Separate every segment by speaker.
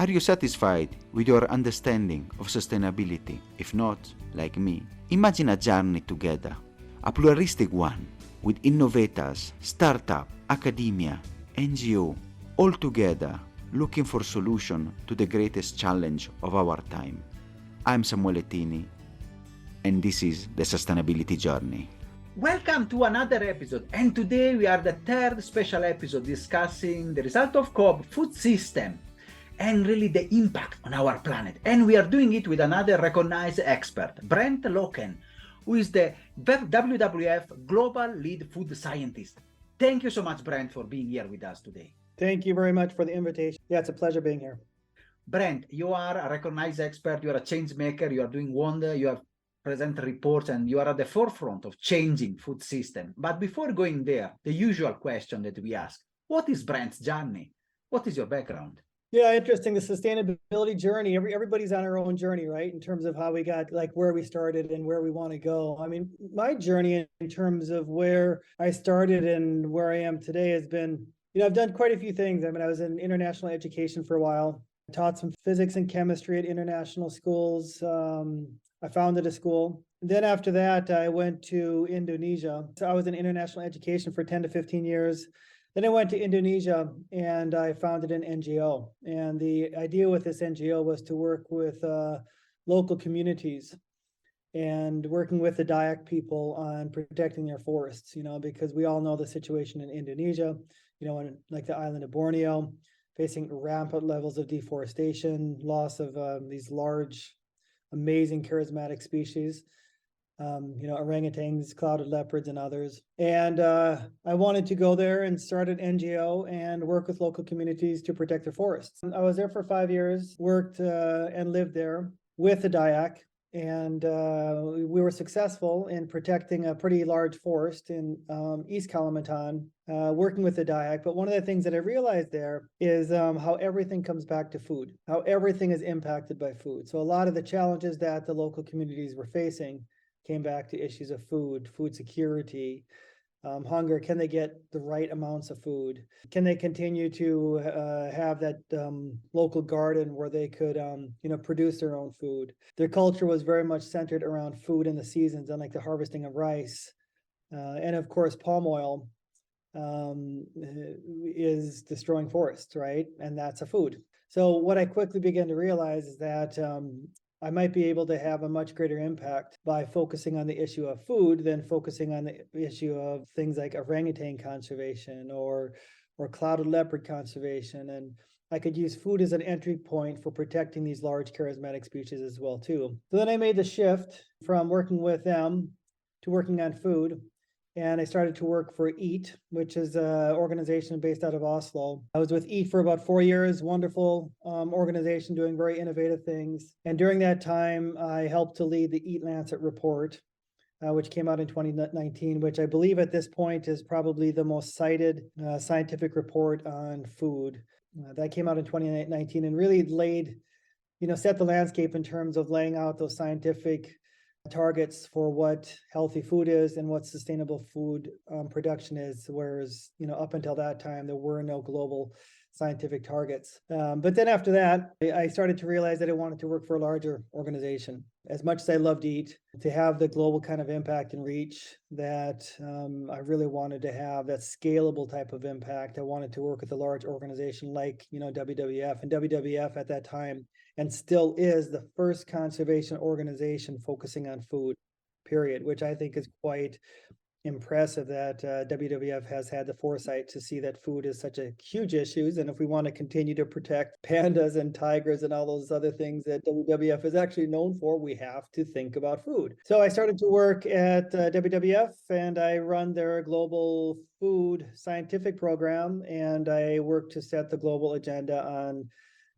Speaker 1: Are you satisfied with your understanding of sustainability? If not, like me, imagine a journey together, a pluralistic one, with innovators, startup, academia, NGO, all together looking for solution to the greatest challenge of our time. I'm Samuele Tini, and this is the Sustainability Journey.
Speaker 2: Welcome to another episode, and today we are the third special episode discussing the result of COP food system and really the impact on our planet. And we are doing it with another recognized expert, Brent Loken, who is the WWF Global Lead Food Scientist. Thank you so much, Brent, for being here with us today.
Speaker 3: Thank you very much for the invitation. Yeah, it's a pleasure being here.
Speaker 2: Brent, you are a recognized expert, you are a change maker, you are doing wonder, you have present reports, and you are at the forefront of changing food system. But before going there, the usual question that we ask, what is Brent's journey? What is your background?
Speaker 3: Yeah, interesting. The sustainability journey. Everybody's on our own journey, right? In terms of how we got, like where we started and where we want to go. I mean, my journey in terms of where I started and where I am today has been, I've done quite a few things. I mean, I was in international education for a while, taught some physics and chemistry at international schools. I founded a school. Then after that, I went to Indonesia. So I was in international education for 10 to 15 years. Then I went to Indonesia and I founded an NGO. And the idea with this NGO was to work with local communities and working with the Dayak people on protecting their forests, because we all know the situation in Indonesia, in, like the island of Borneo, facing rampant levels of deforestation, loss of these large, amazing charismatic species. Orangutans, clouded leopards, and others. And I wanted to go there and start an NGO and work with local communities to protect their forests. I was there for 5 years, worked and lived there with the Dayak, and we were successful in protecting a pretty large forest in East Kalimantan, working with the Dayak. But one of the things that I realized there is how everything comes back to food, how everything is impacted by food. So a lot of the challenges that the local communities were facing came back to issues of food security, hunger. Can they get the right amounts of food? Can they continue to have that local garden where they could, produce their own food? Their culture was very much centered around food in the seasons, unlike the harvesting of rice. And of course, palm oil is destroying forests, right? And that's a food. So what I quickly began to realize is that I might be able to have a much greater impact by focusing on the issue of food than focusing on the issue of things like orangutan conservation or clouded leopard conservation. And I could use food as an entry point for protecting these large charismatic species as well too. So then I made the shift from working with them to working on food. And I started to work for EAT, which is an organization based out of Oslo. I was with EAT for about 4 years, wonderful organization doing very innovative things. And during that time, I helped to lead the EAT Lancet report, which came out in 2019, which I believe at this point is probably the most cited scientific report on food. That came out in 2019 and really set the landscape in terms of laying out those scientific targets for what healthy food is and what sustainable food production is, whereas up until that time there were no global scientific targets. But then after that, I started to realize that I wanted to work for a larger organization. As much as I loved EAT, to have the global kind of impact and reach that I really wanted to have, that scalable type of impact, I wanted to work with a large organization like WWF. And WWF at that time, and still is, the first conservation organization focusing on food, period, which I think is quite impressive that WWF has had the foresight to see that food is such a huge issue. And if we want to continue to protect pandas and tigers and all those other things that WWF is actually known for, we have to think about food. So I started to work at WWF, and I run their global food scientific program, and I work to set the global agenda on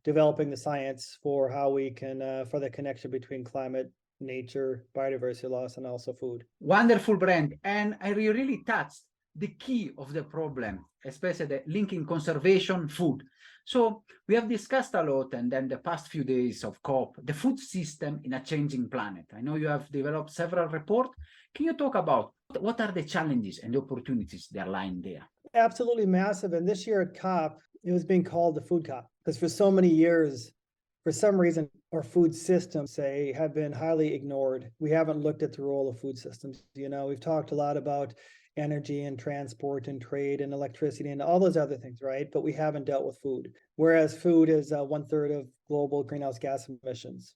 Speaker 3: developing the science for how we can, for the connection between climate, nature, biodiversity loss, and also food.
Speaker 2: Wonderful, Brent. And I really touched the key of the problem, especially the linking conservation, food. So we have discussed a lot, and then the past few days of COP, the food system in a changing planet. I know you have developed several reports. Can you talk about what are the challenges and the opportunities that are lying there?
Speaker 3: Absolutely massive. And this year at COP, it was being called the food COP, because for so many years, for some reason, our food systems, say, have been highly ignored. We haven't looked at the role of food systems. We've talked a lot about energy and transport and trade and electricity and all those other things, right? But we haven't dealt with food. Whereas food is 1/3 of global greenhouse gas emissions,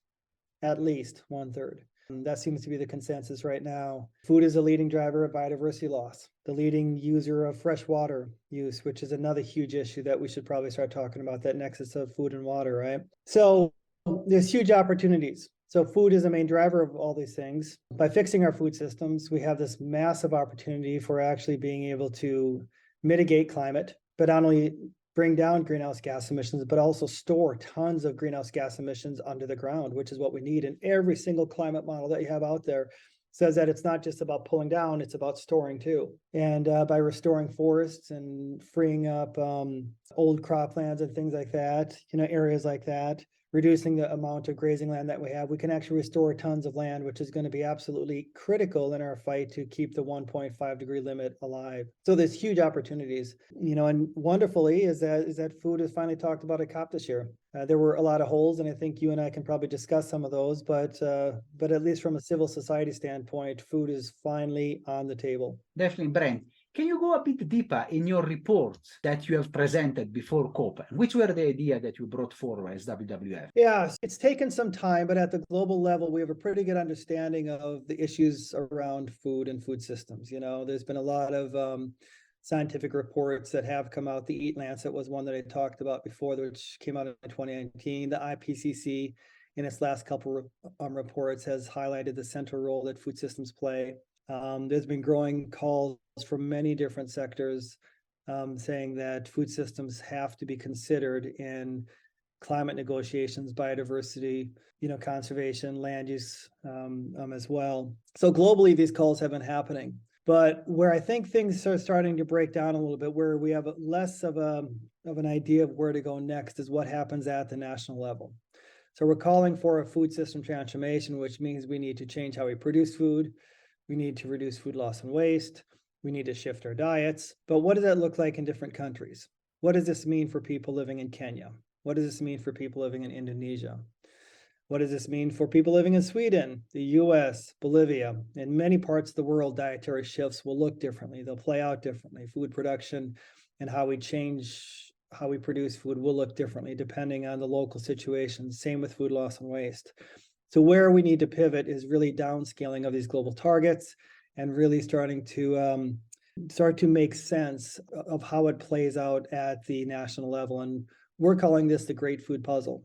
Speaker 3: at least 1/3. That seems to be the consensus right now. Food is a leading driver of biodiversity loss, the leading user of fresh water use, which is another huge issue that we should probably start talking about, that nexus of food and water, right? So there's huge opportunities. So food is a main driver of all these things. By fixing our food systems, we have this massive opportunity for actually being able to mitigate climate, but not only bring down greenhouse gas emissions, but also store tons of greenhouse gas emissions under the ground, which is what we need. And every single climate model that you have out there says that it's not just about pulling down, it's about storing too. And by restoring forests and freeing up old croplands and things like that, areas like that, reducing the amount of grazing land that we have, we can actually restore tons of land, which is going to be absolutely critical in our fight to keep the 1.5 degree limit alive. So there's huge opportunities, and wonderfully is that food is finally talked about at COP this year. There were a lot of holes, and I think you and I can probably discuss some of those, but at least from a civil society standpoint, food is finally on the table.
Speaker 2: Definitely, Brent. Can you go a bit deeper in your reports that you have presented before COP? Which were the ideas that you brought forward as WWF?
Speaker 3: Yeah, it's taken some time, but at the global level, we have a pretty good understanding of the issues around food and food systems. There's been a lot of scientific reports that have come out. The Eat Lancet was one that I talked about before, which came out in 2019. The IPCC, in its last couple of reports, has highlighted the central role that food systems play. There's been growing calls from many different sectors saying that food systems have to be considered in climate negotiations, biodiversity, conservation, land use as well. So globally, these calls have been happening. But where I think things are starting to break down a little bit, where we have less of an idea of where to go next, is what happens at the national level. So we're calling for a food system transformation, which means we need to change how we produce food. We need to reduce food loss and waste. We need to shift our diets. But what does that look like in different countries? What does this mean for people living in Kenya? What does this mean for people living in Indonesia? What does this mean for people living in Sweden, the US, Bolivia? In many parts of the world, dietary shifts will look differently. They'll play out differently. Food production and how we produce food will look differently depending on the local situation. Same with food loss and waste. So where we need to pivot is really downscaling of these global targets and really starting to make sense of how it plays out at the national level. And we're calling this the Great Food Puzzle,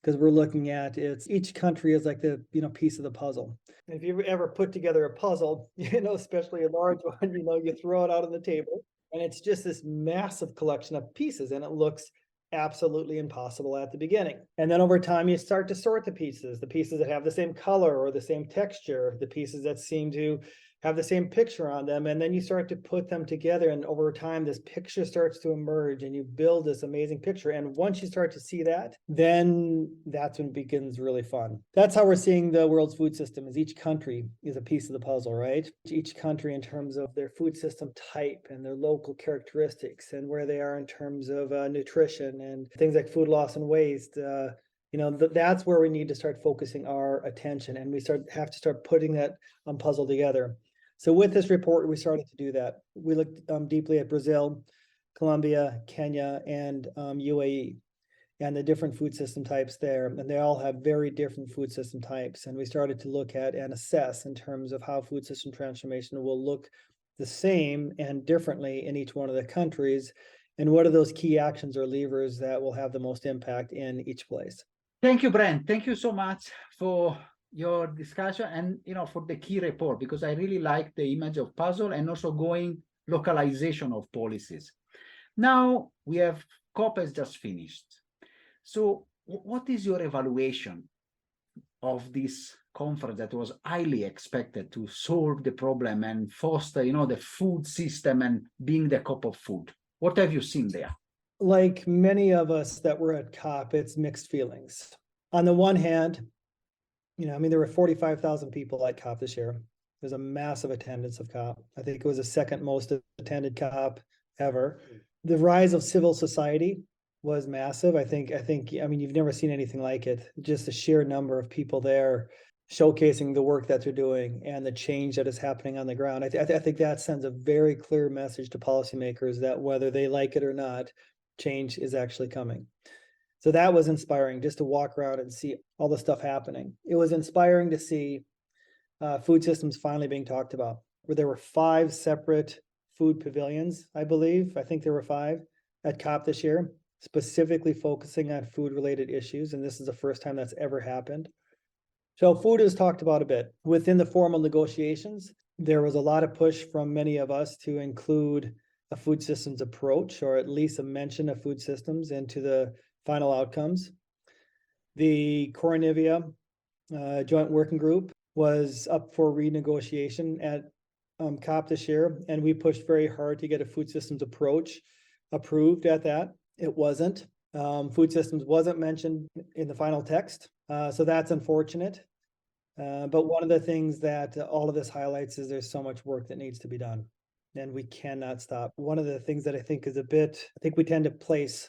Speaker 3: because we're looking at each country is like the piece of the puzzle. If you ever put together a puzzle, especially a large one, you throw it out on the table, and it's just this massive collection of pieces, and it looks absolutely impossible at the beginning. And then over time, you start to sort the pieces that have the same color or the same texture, the pieces that seem to have the same picture on them. And then you start to put them together. And over time, this picture starts to emerge and you build this amazing picture. And once you start to see that, then that's when it begins really fun. That's how we're seeing the world's food system, is each country is a piece of the puzzle, right? Each country in terms of their food system type and their local characteristics and where they are in terms of nutrition and things like food loss and waste. That's where we need to start focusing our attention, and we have to start putting that puzzle together. So with this report, we started to do that. We looked deeply at Brazil, Colombia, Kenya, and UAE, and the different food system types there. And they all have very different food system types. And we started to look at and assess in terms of how food system transformation will look the same and differently in each one of the countries. And what are those key actions or levers that will have the most impact in each place?
Speaker 2: Thank you, Brent. Thank you so much for your discussion and for the key report, because I really like the image of puzzle and also going localization of policies. Now we have COP has just finished. So what is your evaluation of this conference that was highly expected to solve the problem and foster, the food system and being the COP of food? What have you seen there?
Speaker 3: Like many of us that were at COP, it's mixed feelings. On the one hand, there were 45,000 people at COP this year. There's a massive attendance of COP. I think it was the second most attended COP ever. The rise of civil society was massive. I think, I mean, you've never seen anything like it. Just the sheer number of people there showcasing the work that they're doing and the change that is happening on the ground. I think that sends a very clear message to policymakers that whether they like it or not, change is actually coming. So that was inspiring, just to walk around and see all the stuff happening. It was inspiring to see food systems finally being talked about, where there were 5 separate food pavilions, I believe. I think there were 5 at COP this year, specifically focusing on food-related issues, and this is the first time that's ever happened. So food is talked about a bit. Within the formal negotiations, there was a lot of push from many of us to include a food systems approach, or at least a mention of food systems into the final outcomes. The Coronivia Joint Working Group was up for renegotiation at COP this year, and we pushed very hard to get a food systems approach approved at that. It wasn't. Food systems wasn't mentioned in the final text, so that's unfortunate. But one of the things that all of this highlights is there's so much work that needs to be done, and we cannot stop. One of the things that I think is I think we tend to place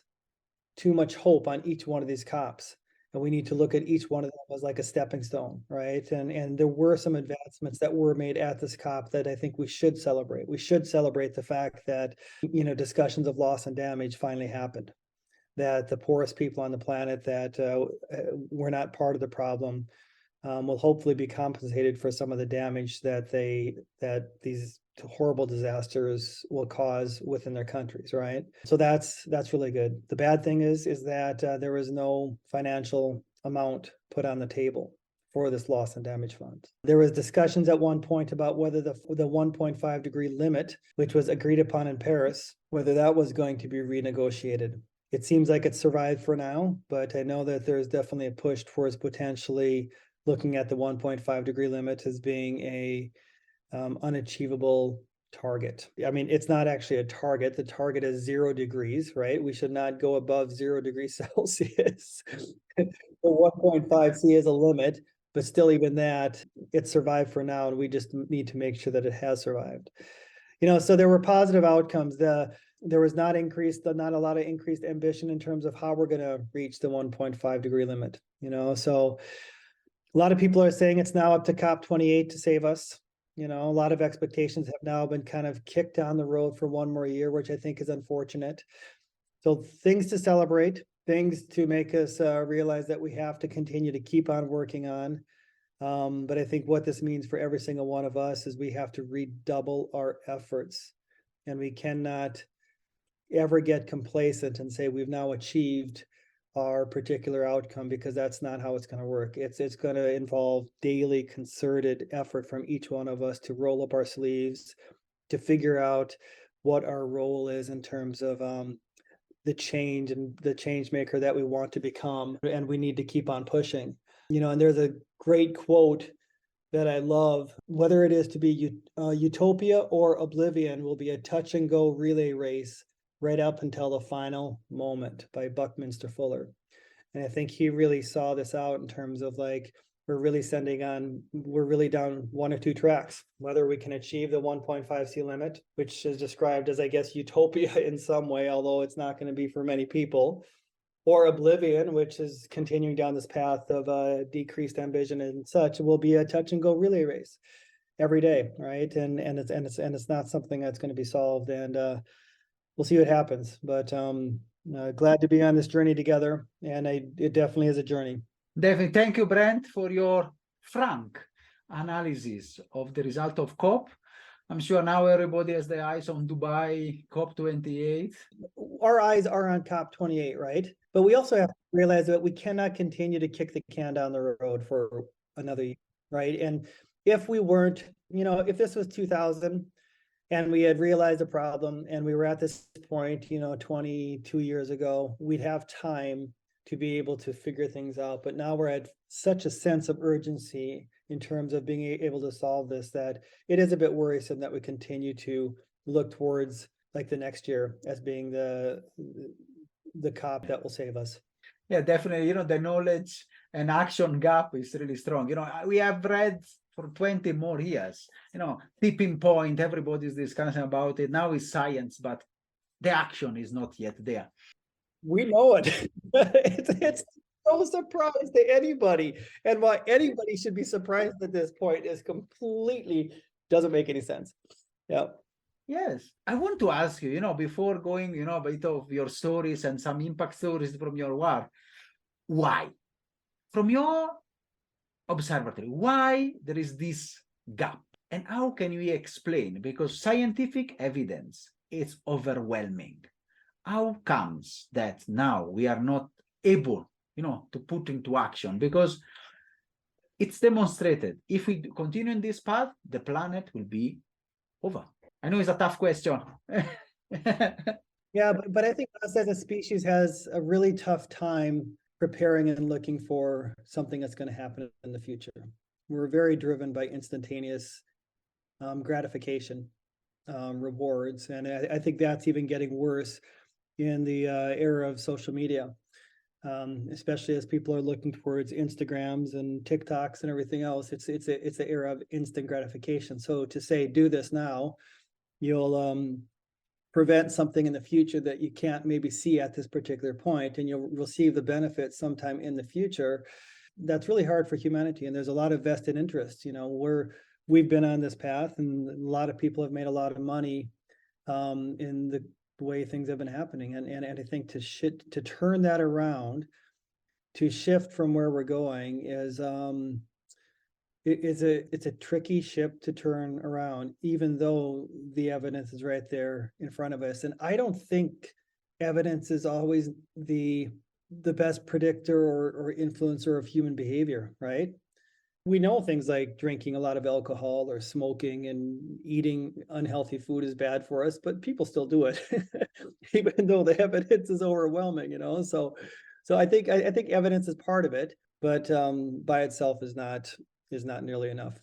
Speaker 3: too much hope on each one of these COPs. And we need to look at each one of them as like a stepping stone, right? And there were some advancements that were made at this COP that I think we should celebrate. We should celebrate the fact that, discussions of loss and damage finally happened, that the poorest people on the planet that were not part of the problem will hopefully be compensated for some of the damage that these horrible disasters will cause within their countries, right? So that's really good. The bad thing is that there was no financial amount put on the table for this loss and damage fund. There was discussions at one point about whether the 1.5 degree limit, which was agreed upon in Paris, whether that was going to be renegotiated. It seems like it's survived for now, but I know that there's definitely a push towards potentially looking at the 1.5 degree limit as being a unachievable target. I mean, it's not actually a target. The target is 0 degrees, right? We should not go above 0 degrees Celsius. The 1.5 C is a limit, but still, even that, it survived for now, and we just need to make sure that it has survived. So there were positive outcomes. There was not a lot of increased ambition in terms of how we're going to reach the 1.5 degree limit. So a lot of people are saying it's now up to COP28 to save us. A lot of expectations have now been kind of kicked down the road for one more year, which I think is unfortunate. So things to celebrate, things to make us realize that we have to continue to keep on working on. But I think what this means for every single one of us is we have to redouble our efforts, and we cannot ever get complacent and say we've now achieved our particular outcome, because that's not how it's going to work. It's going to involve daily concerted effort from each one of us to roll up our sleeves, to figure out what our role is in terms of the change and the change maker that we want to become. And we need to keep on pushing. And there's a great quote that I love: whether it is to be utopia or oblivion will be a touch and go relay race right up until the final moment, by Buckminster Fuller. And I think he really saw this out in terms of like, we're really down 1 or 2 tracks, whether we can achieve the 1.5 C limit, which is described as, I guess, utopia in some way, although it's not going to be for many people, or oblivion, which is continuing down this path of decreased ambition and such. It will be a touch and go relay race every day, right? And it's not something that's going to be solved, and we'll see what happens. But glad to be on this journey together, and it definitely is a journey.
Speaker 2: Definitely. Thank you, Brent, for your frank analysis of the result of COP. I'm sure now everybody has their eyes on Dubai COP28.
Speaker 3: Our eyes are on COP28, right? But we also have to realize that we cannot continue to kick the can down the road for another year, right? And if we weren't, if this was 2000 and we had realized the problem and we were at this point, 22 years ago, we'd have time to be able to figure things out. But now we're at such a sense of urgency in terms of being able to solve this, that it is a bit worrisome that we continue to look towards like the next year as being the COP that will save us.
Speaker 2: Yeah, definitely. The knowledge and action gap is really strong. We have read for 20 more years, tipping point, everybody's discussing about it. Now it's science, but the action is not yet there.
Speaker 3: We know it. It's no surprise to anybody. And why anybody should be surprised at this point is completely doesn't make any sense. Yeah.
Speaker 2: Yes. I want to ask you, before going, a bit of your stories and some impact stories from your work, why? From your observatory, why there is this gap? And how can we explain? Because scientific evidence is overwhelming. How comes that now we are not able, to put into action? Because it's demonstrated if we continue in this path, the planet will be over. I know it's a tough question.
Speaker 3: Yeah, but I think us as a species has a really tough time preparing and looking for something that's going to happen in the future. We're very driven by instantaneous gratification, rewards, and I think that's even getting worse in the era of social media, especially as people are looking towards Instagrams and TikToks and everything else. It's the era of instant gratification. So to say do this now, you'll prevent something in the future that you can't maybe see at this particular point, and you'll receive the benefits sometime in the future. That's really hard for humanity, and there's a lot of vested interest. We've been on this path, and a lot of people have made a lot of money in the way things have been happening, and I think to turn that around, to shift from where we're going is it's a tricky ship to turn around, even though the evidence is right there in front of us. And I don't think evidence is always the best predictor or influencer of human behavior, right? We know things like drinking a lot of alcohol or smoking and eating unhealthy food is bad for us, but people still do it, even though the evidence is overwhelming, So I think evidence is part of it, but by itself is not nearly enough.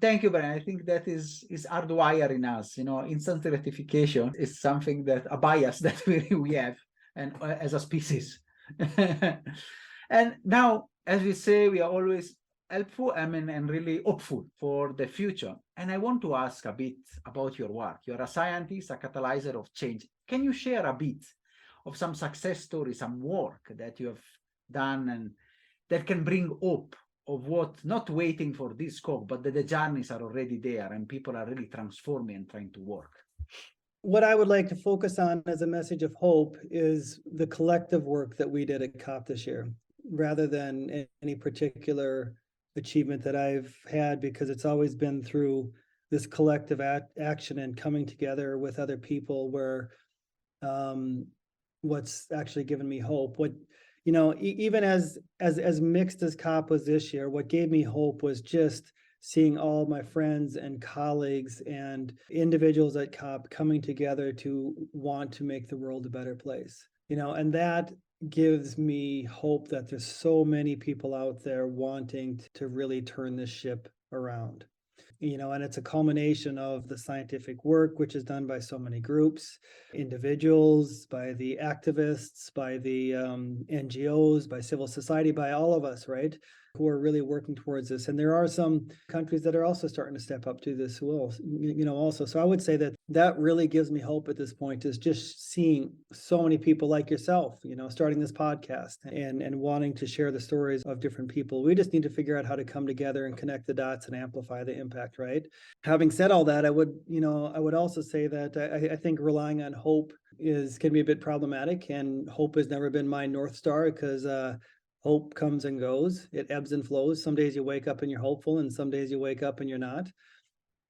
Speaker 2: Thank you, Brian. I think that is hardwired in us. Instant gratification is something that a bias that we have, and as a species. And now, as we say, we are always helpful, and really hopeful for the future. And I want to ask a bit about your work. You're a scientist, a catalyzer of change. Can you share a bit of some success stories, some work that you have done, and that can bring hope of what, not waiting for this COP, but that the journeys are already there and people are really transforming and trying to work?
Speaker 3: What I would like to focus on as a message of hope is the collective work that we did at COP this year, rather than any particular achievement that I've had, because it's always been through this collective action and coming together with other people where what's actually given me hope. Even as mixed as COP was this year, what gave me hope was just seeing all my friends and colleagues and individuals at COP coming together to want to make the world a better place. And that gives me hope that there's so many people out there wanting to really turn this ship around. And it's a culmination of the scientific work, which is done by so many groups, individuals, by the activists, by the NGOs, by civil society, by all of us, right, who are really working towards this. And there are some countries that are also starting to step up to this also. So I would say that really gives me hope at this point, is just seeing so many people like yourself, starting this podcast and wanting to share the stories of different people. We just need to figure out how to come together and connect the dots and amplify the impact, right? Having said all that, I would also say that I think relying on hope can be a bit problematic, and hope has never been my North Star, because hope comes and goes. It ebbs and flows. Some days you wake up and you're hopeful, and some days you wake up and you're not.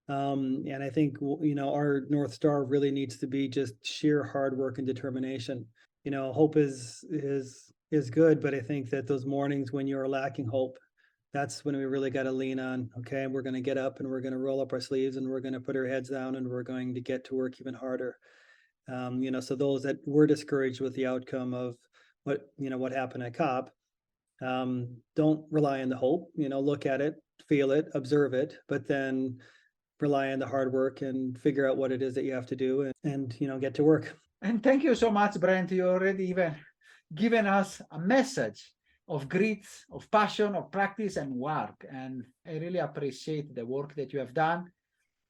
Speaker 3: And I think, our North Star really needs to be just sheer hard work and determination. Hope is good, but I think that those mornings when you're lacking hope, that's when we really got to lean on, okay, we're going to get up and we're going to roll up our sleeves and we're going to put our heads down and we're going to get to work even harder. So those that were discouraged with the outcome of what happened at COP, don't rely on the hope, look at it, feel it, observe it, but then rely on the hard work and figure out what it is that you have to do and get to work.
Speaker 2: And thank you so much, Brent. You already even given us a message of grit, of passion, of practice and work. And I really appreciate the work that you have done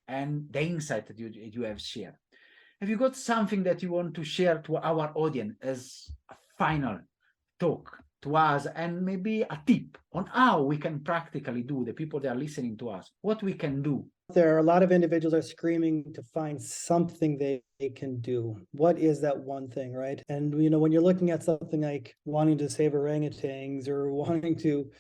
Speaker 2: and the insight that you have shared. Have you got something that you want to share to our audience as a final talk to us and maybe a tip on how we can practically do, the people that are listening to us, what we can do.
Speaker 3: There are a lot of individuals are screaming to find something they can do. What is that one thing, right? And when you're looking at something like wanting to save orangutans or wanting to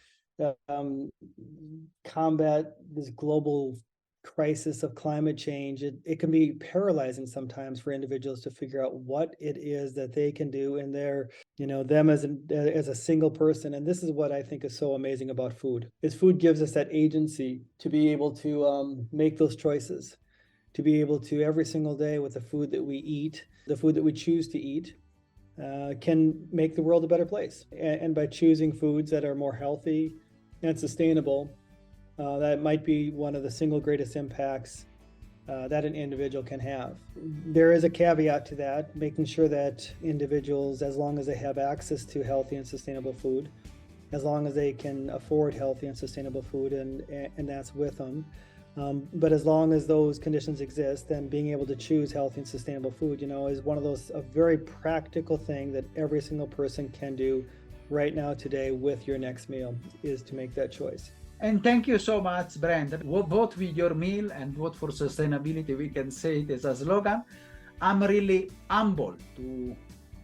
Speaker 3: combat this global crisis of climate change, it can be paralyzing sometimes for individuals to figure out what it is that they can do in their, them as a single person. And this is what I think is so amazing about food, is food gives us that agency to be able to make those choices, to be able to every single day with the food that we eat, the food that we choose to eat, can make the world a better place. And by choosing foods that are more healthy and sustainable, that might be one of the single greatest impacts that an individual can have. There is a caveat to that, making sure that individuals, as long as they have access to healthy and sustainable food, as long as they can afford healthy and sustainable food, and that's with them. But as long as those conditions exist, then being able to choose healthy and sustainable food, is one of those, a very practical thing that every single person can do right now, today, with your next meal, is to make that choice.
Speaker 2: And thank you so much, Brent. Both with your meal and both for sustainability, we can say it as a slogan. I'm really humbled to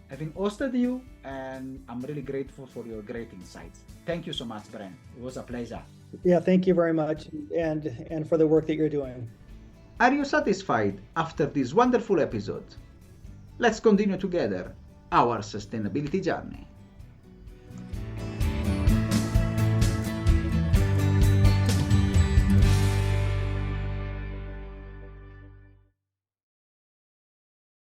Speaker 2: having hosted you, and I'm really grateful for your great insights. Thank you so much, Brent. It was a pleasure.
Speaker 3: Yeah, thank you very much, and for the work that you're doing.
Speaker 2: Are you satisfied after this wonderful episode? Let's continue together our sustainability journey.